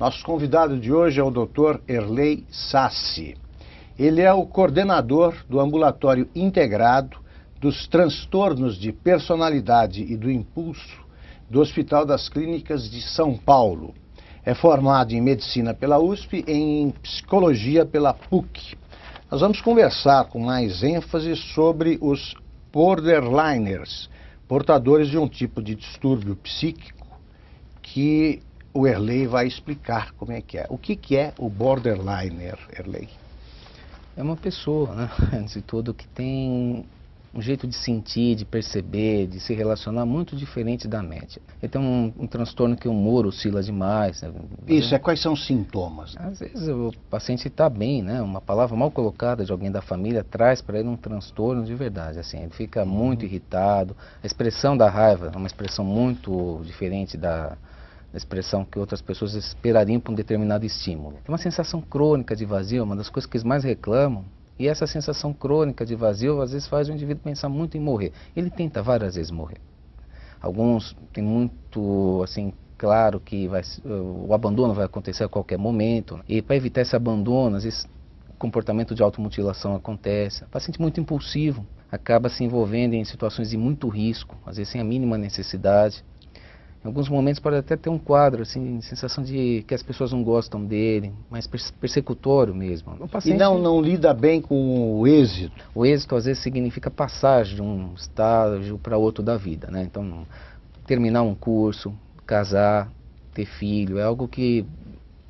Nosso convidado de hoje é o Dr. Erley Sassi. Ele é o coordenador do Ambulatório Integrado dos Transtornos de Personalidade e do Impulso do Hospital das Clínicas de São Paulo. É formado em Medicina pela USP e em Psicologia pela PUC. Nós vamos conversar com mais ênfase sobre os borderliners, portadores de um tipo de distúrbio psíquico que o Erley vai explicar como é que é. O que é o borderliner, Erley? É uma pessoa, né, antes de tudo, que tem um jeito de sentir, de perceber, de se relacionar muito diferente da média. Ele tem um transtorno que o humor oscila demais. Né? Isso, quais são os sintomas? Às vezes o paciente está bem, né? Uma palavra mal colocada de alguém da família traz para ele um transtorno de verdade. Assim, ele fica muito irritado. A expressão da raiva é uma expressão muito diferente da expressão que outras pessoas esperariam para um determinado estímulo. Tem uma sensação crônica de vazio, uma das coisas que eles mais reclamam. E essa sensação crônica de vazio, às vezes, faz o indivíduo pensar muito em morrer. Ele tenta várias vezes morrer. Alguns têm muito, assim, claro que o abandono vai acontecer a qualquer momento. E para evitar esse abandono, às vezes, o comportamento de automutilação acontece. O paciente muito impulsivo acaba se envolvendo em situações de muito risco, às vezes sem a mínima necessidade. Em alguns momentos pode até ter um quadro, assim, sensação de que as pessoas não gostam dele, mas persecutório mesmo. O paciente, e não lida bem com o êxito? O êxito às vezes significa passagem de um estágio para outro da vida, né? Então, terminar um curso, casar, ter filho, é algo que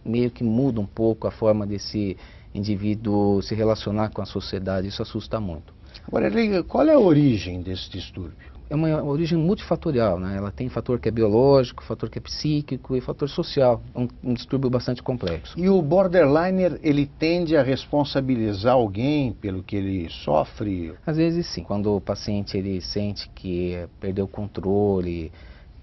meio que muda um pouco a forma desse indivíduo se relacionar com a sociedade, isso assusta muito. Agora, qual é a origem desse distúrbio? É uma origem multifatorial, né? Ela tem fator que é biológico, fator que é psíquico e fator social. É um distúrbio bastante complexo. E o borderliner, ele tende a responsabilizar alguém pelo que ele sofre? Às vezes sim. Quando o paciente ele sente que perdeu o controle,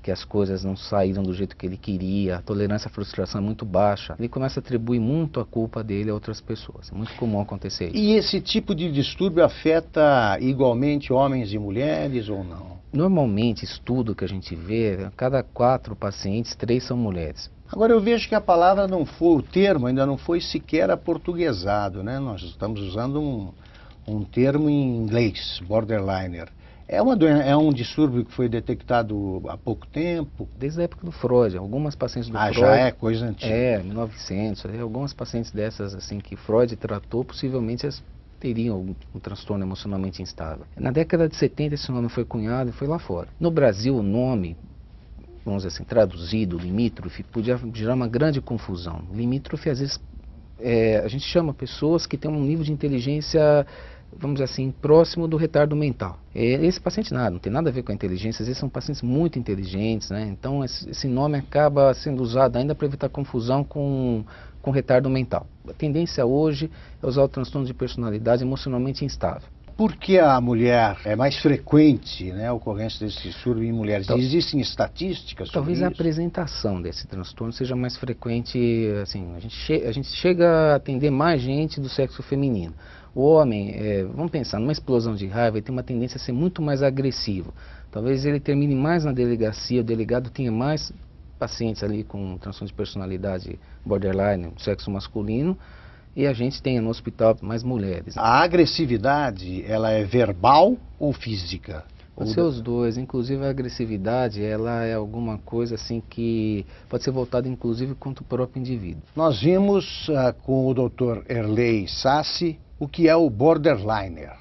que as coisas não saíram do jeito que ele queria, a tolerância à frustração é muito baixa, ele começa a atribuir muito a culpa dele a outras pessoas. É muito comum acontecer isso. E esse tipo de distúrbio afeta igualmente homens e mulheres ou não? Normalmente, estudo que a gente vê, a cada 4 pacientes, 3 são mulheres. Agora eu vejo que a palavra não foi, o termo ainda não foi sequer aportuguesado, né? Nós estamos usando um termo em inglês, borderliner. É um distúrbio que foi detectado há pouco tempo? Desde a época do Freud, algumas pacientes do Freud... já é coisa antiga. 1900, algumas pacientes dessas assim que Freud tratou, possivelmente elas teriam um transtorno emocionalmente instável. Na década de 70 esse nome foi cunhado e foi lá fora. No Brasil o nome, vamos dizer assim, traduzido, limítrofe, podia gerar uma grande confusão. Limítrofe às vezes a gente chama pessoas que têm um nível de inteligência, vamos dizer assim, próximo do retardo mental. Esse paciente não tem nada a ver com a inteligência, às vezes são pacientes muito inteligentes, né? Então esse nome acaba sendo usado ainda para evitar confusão com retardo mental. A tendência hoje é usar o transtorno de personalidade emocionalmente instável. Por que a mulher é mais frequente, né, a ocorrência desse distúrbio em mulheres? Então, existem estatísticas sobre talvez isso? A apresentação desse transtorno seja mais frequente, assim, a gente chega a atender mais gente do sexo feminino. O homem, vamos pensar, numa explosão de raiva, ele tem uma tendência a ser muito mais agressivo. Talvez ele termine mais na delegacia, o delegado tenha mais pacientes ali com transtorno de personalidade borderline, sexo masculino, e a gente tenha no hospital mais mulheres. A agressividade, ela é verbal ou física? Pode ser os dois, inclusive a agressividade, ela é alguma coisa assim que pode ser voltada inclusive contra o próprio indivíduo. Nós vimos com o Dr. Erley Sassi o que é o borderliner.